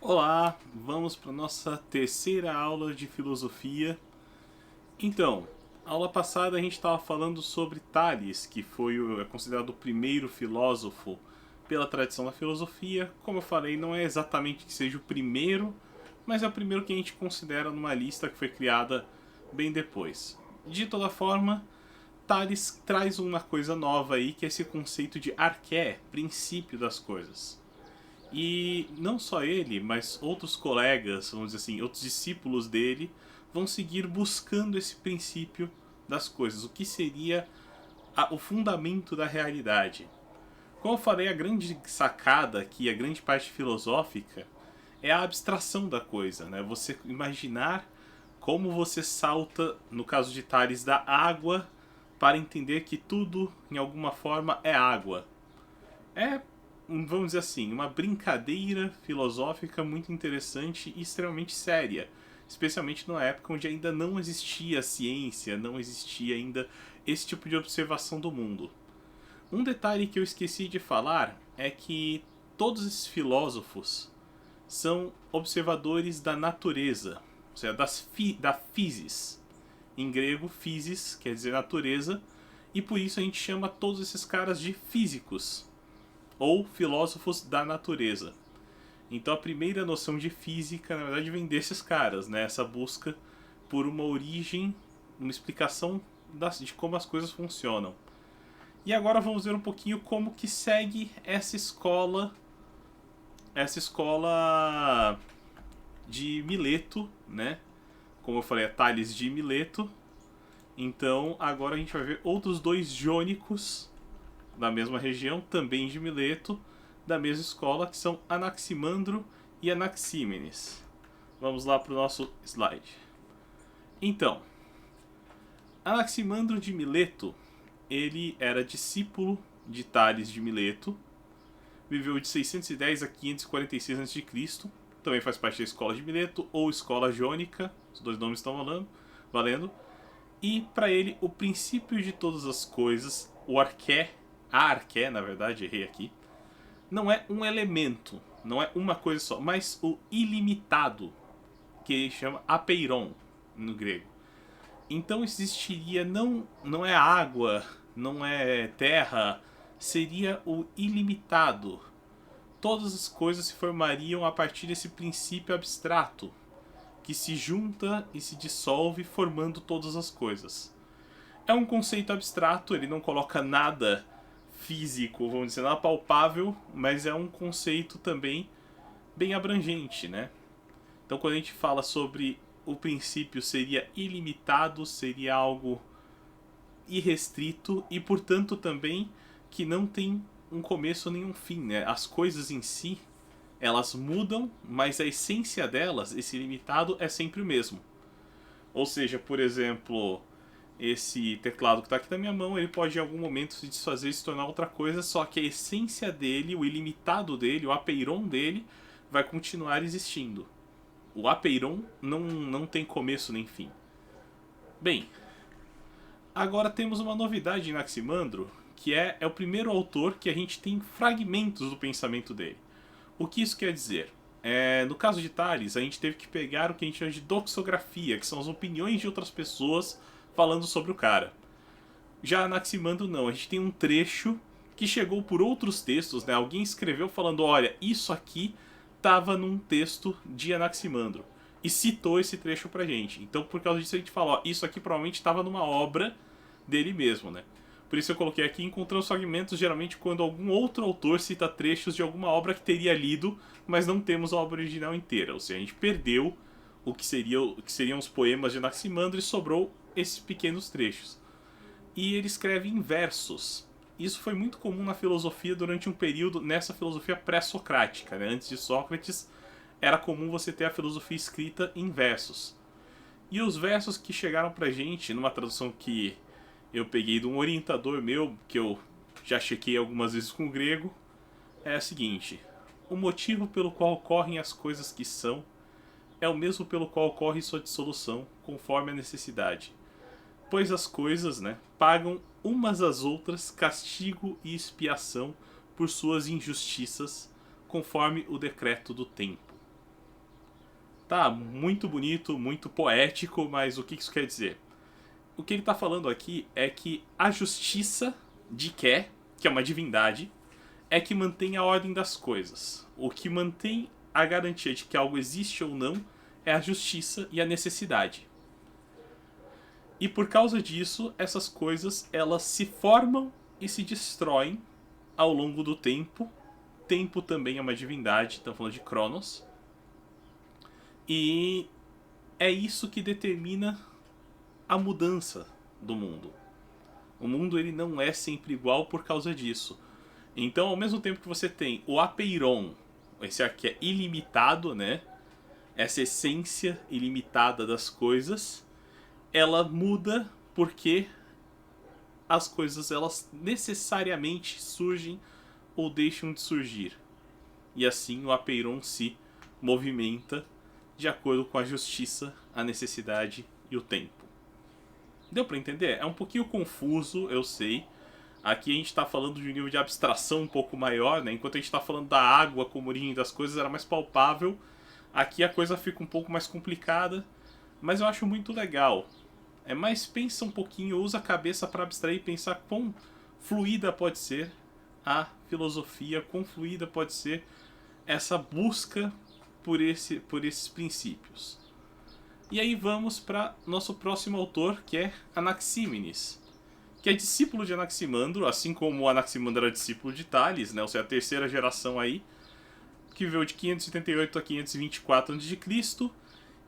Olá, vamos para nossa terceira aula de filosofia. Então, aula passada a gente estava falando sobre Tales, que é considerado o primeiro filósofo pela tradição da filosofia. Como eu falei, não é exatamente que seja o primeiro, mas é o primeiro que a gente considera numa lista que foi criada bem depois. De toda forma, Tales traz uma coisa nova aí, que é esse conceito de arqué, princípio das coisas. E não só ele, mas outros colegas, vamos dizer assim, outros discípulos dele, vão seguir buscando esse princípio das coisas, o que seria o fundamento da realidade. Como eu falei, a grande sacada aqui, a grande parte filosófica, é a abstração da coisa, né? Você imaginar como você salta, no caso de Tales, da água para entender que tudo, em alguma forma, é água. É, vamos dizer assim, uma brincadeira filosófica muito interessante e extremamente séria. Especialmente numa época onde ainda não existia ciência, não existia ainda esse tipo de observação do mundo. Um detalhe que eu esqueci de falar é que todos esses filósofos são observadores da natureza, ou seja, da physis. Em grego, physis quer dizer natureza, e por isso a gente chama todos esses caras de físicos ou filósofos da natureza. Então a primeira noção de física, na verdade, vem desses caras, né? Essa busca por uma origem, uma explicação de como as coisas funcionam. E agora vamos ver um pouquinho como que segue essa escola de Mileto, né? Como eu falei, é Tales de Mileto. Então agora a gente vai ver outros dois jônicos da mesma região, também de Mileto, da mesma escola, que são Anaximandro e Anaxímenes. Vamos lá para o nosso slide. Então, Anaximandro de Mileto, ele era discípulo de Tales de Mileto, viveu de 610 a 546 a.C., também faz parte da escola de Mileto ou escola jônica, os dois nomes estão valendo. E para ele, o princípio de todas as coisas, a arqué, na verdade, errei aqui, não é um elemento, não é uma coisa só, mas o ilimitado, que ele chama apeiron no grego. Então existiria, não é água, não é terra, seria o ilimitado. Todas as coisas se formariam a partir desse princípio abstrato, que se junta e se dissolve formando todas as coisas. É um conceito abstrato, ele não coloca nada físico, vamos dizer, nada palpável, mas é um conceito também bem abrangente, né? Então quando a gente fala sobre o princípio seria ilimitado, seria algo irrestrito e portanto também que não tem um começo nem um fim, né? As coisas em si, elas mudam, mas a essência delas, esse limitado, é sempre o mesmo. Ou seja, por exemplo, esse teclado que está aqui na minha mão, ele pode em algum momento se desfazer e se tornar outra coisa, só que a essência dele, o ilimitado dele, o apeiron dele, vai continuar existindo. O apeiron não tem começo nem fim. Bem, agora temos uma novidade em Anaximandro, que é o primeiro autor que a gente tem fragmentos do pensamento dele. O que isso quer dizer? No caso de Tales, a gente teve que pegar o que a gente chama de doxografia, que são as opiniões de outras pessoas falando sobre o cara. Já Anaximandro não, a gente tem um trecho que chegou por outros textos, né? Alguém escreveu falando, olha, isso aqui estava num texto de Anaximandro. E citou esse trecho pra gente. Então por causa disso a gente fala, ó, isso aqui provavelmente estava numa obra dele mesmo, né? Por isso eu coloquei aqui, encontramos fragmentos geralmente quando algum outro autor cita trechos de alguma obra que teria lido, mas não temos a obra original inteira. Ou seja, a gente perdeu o que seriam os poemas de Anaximandro e sobrou esses pequenos trechos. E ele escreve em versos. Isso foi muito comum na filosofia durante um período, nessa filosofia pré-socrática, né? Antes de Sócrates, era comum você ter a filosofia escrita em versos. E os versos que chegaram pra gente, numa tradução que eu peguei de um orientador meu, que eu já chequei algumas vezes com o grego, é a seguinte: o motivo pelo qual ocorrem as coisas que são é o mesmo pelo qual ocorre sua dissolução, conforme a necessidade. Pois as coisas, né, pagam umas às outras castigo e expiação por suas injustiças, conforme o decreto do tempo. Tá, muito bonito, muito poético, mas o que isso quer dizer? O que ele está falando aqui é que a justiça de Ké, que é uma divindade, é que mantém a ordem das coisas. O que mantém a garantia de que algo existe ou não é a justiça e a necessidade. E por causa disso, essas coisas elas se formam e se destroem ao longo do tempo. Tempo também é uma divindade, estamos falando de Cronos. E é isso que determina a mudança do mundo. O mundo ele não é sempre igual por causa disso. Então, ao mesmo tempo que você tem o Apeiron, esse ar que é ilimitado, né? Essa essência ilimitada das coisas, ela muda porque as coisas elas necessariamente surgem ou deixam de surgir. E assim o Apeiron se movimenta de acordo com a justiça, a necessidade e o tempo. Deu para entender? É um pouquinho confuso, eu sei. Aqui a gente está falando de um nível de abstração um pouco maior, né? Enquanto a gente está falando da água como origem das coisas, era mais palpável. Aqui a coisa fica um pouco mais complicada, mas eu acho muito legal. É mais pensa um pouquinho, usa a cabeça para abstrair e pensar quão fluida pode ser a filosofia, quão fluida pode ser essa busca por esses princípios. E aí vamos para nosso próximo autor, que é Anaxímenes, que é discípulo de Anaximandro, assim como Anaximandro era discípulo de Tales, né? Ou seja, a terceira geração aí, que veio de 578 a 524 a.C.,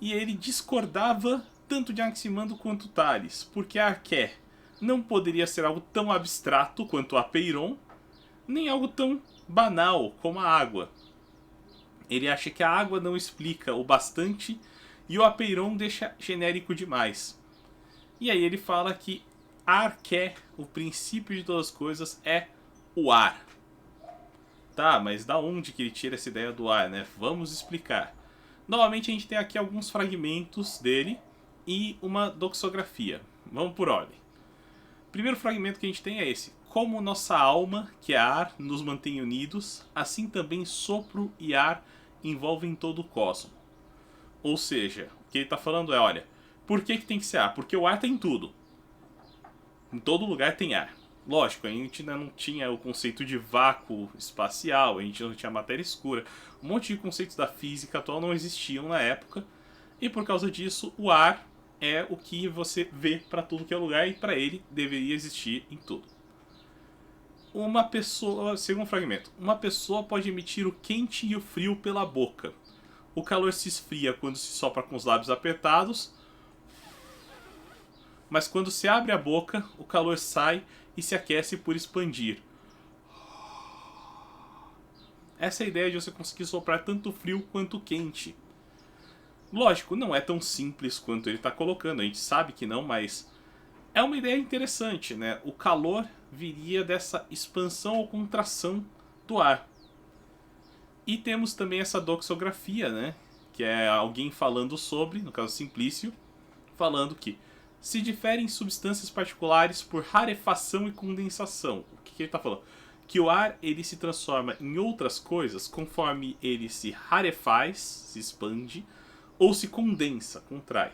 e ele discordava tanto de Anaximandro quanto Tales, porque a Arqué não poderia ser algo tão abstrato quanto a Peiron, nem algo tão banal como a água. Ele acha que a água não explica o bastante e o Apeiron deixa genérico demais. E aí ele fala que Arqué, o princípio de todas as coisas, é o ar. Tá, mas da onde que ele tira essa ideia do ar, né? Vamos explicar. Novamente a gente tem aqui alguns fragmentos dele e uma doxografia. Vamos por ordem. O primeiro fragmento que a gente tem é esse. Como nossa alma, que é ar, nos mantém unidos, assim também sopro e ar envolvem todo o cosmo. Ou seja, o que ele está falando é, olha, por que tem que ser ar? Porque o ar tem tudo. Em todo lugar tem ar. Lógico, a gente ainda não tinha o conceito de vácuo espacial, a gente não tinha matéria escura. Um monte de conceitos da física atual não existiam na época. E por causa disso, o ar é o que você vê para tudo que é lugar e para ele deveria existir em tudo. Uma pessoa, segundo fragmento, uma pessoa pode emitir o quente e o frio pela boca. O calor se esfria quando se sopra com os lábios apertados, mas quando se abre a boca, o calor sai e se aquece por expandir. Essa é a ideia de você conseguir soprar tanto frio quanto quente. Lógico, não é tão simples quanto ele está colocando, a gente sabe que não, mas é uma ideia interessante, né? O calor viria dessa expansão ou contração do ar. E temos também essa doxografia, né? Que é alguém falando sobre, no caso Simplício, falando que se diferem substâncias particulares por rarefação e condensação. O que ele está falando? Que o ar ele se transforma em outras coisas conforme ele se rarefaz, se expande, ou se condensa, contrai.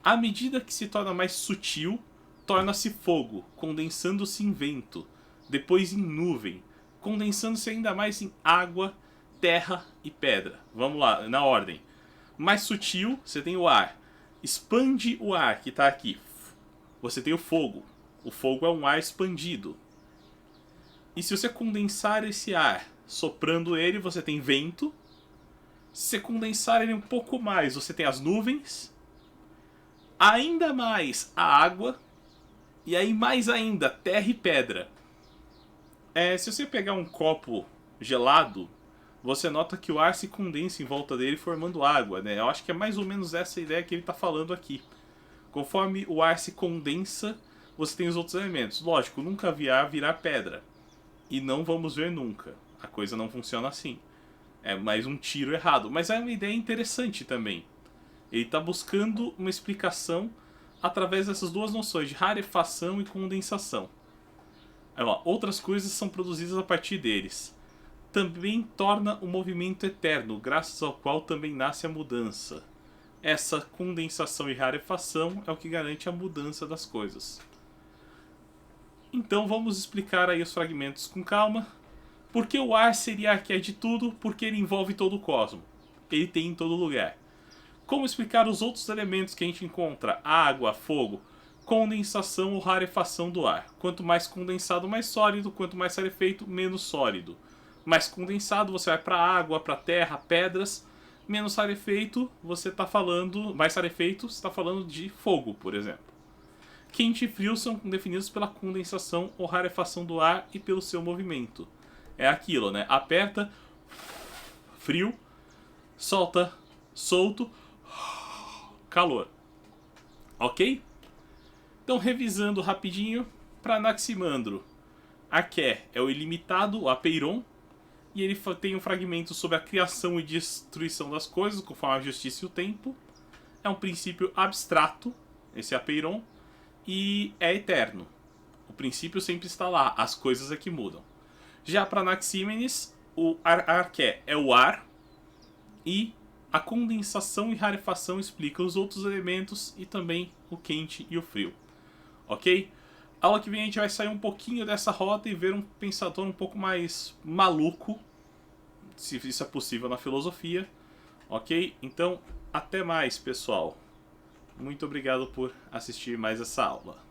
À medida que se torna mais sutil, torna-se fogo, condensando-se em vento, depois em nuvem, condensando-se ainda mais em água, terra e pedra. Vamos lá, na ordem. Mais sutil, você tem o ar. Expande o ar, que está aqui. Você tem o fogo. O fogo é um ar expandido. E se você condensar esse ar, soprando ele, você tem vento. Se você condensar ele um pouco mais, você tem as nuvens. Ainda mais a água. E aí mais ainda, terra e pedra. Se você pegar um copo gelado, você nota que o ar se condensa em volta dele formando água, né? Eu acho que é mais ou menos essa ideia que ele está falando aqui. Conforme o ar se condensa, você tem os outros elementos. Lógico, nunca vi ar virar pedra. E não vamos ver nunca. A coisa não funciona assim. É mais um tiro errado. Mas é uma ideia interessante também. Ele está buscando uma explicação através dessas duas noções de rarefação e condensação. Outras coisas são produzidas a partir deles. Também torna o movimento eterno, graças ao qual também nasce a mudança. essa condensação e rarefação é o que garante a mudança das coisas. Então vamos explicar aí os fragmentos com calma. Porque o ar seria a que é de tudo? Porque ele envolve todo o cosmos. Ele tem em todo lugar. Como explicar os outros elementos que a gente encontra? Água, fogo, condensação ou rarefação do ar. Quanto mais condensado, mais sólido. Quanto mais rarefeito, menos sólido. Mais condensado, você vai para água, para terra, pedras. Menos rarefeito, você está falando... Mais rarefeito, você está falando de fogo, por exemplo. Quente e frio são definidos pela condensação ou rarefação do ar e pelo seu movimento. É aquilo, né? Aperta, frio, solta, solto, calor. Ok? Então, revisando rapidinho, para Anaximandro, Aké é o ilimitado, o apeiron, e ele tem um fragmento sobre a criação e destruição das coisas, conforme a justiça e o tempo. É um princípio abstrato, esse apeiron, e é eterno. O princípio sempre está lá, as coisas é que mudam. Já para Anaxímenes, o Arqué é o ar, e a condensação e rarefação explica os outros elementos e também o quente e o frio. Ok? Aula que vem a gente vai sair um pouquinho dessa rota e ver um pensador um pouco mais maluco, se isso é possível na filosofia. Ok? Então, até mais, pessoal. Muito obrigado por assistir mais essa aula.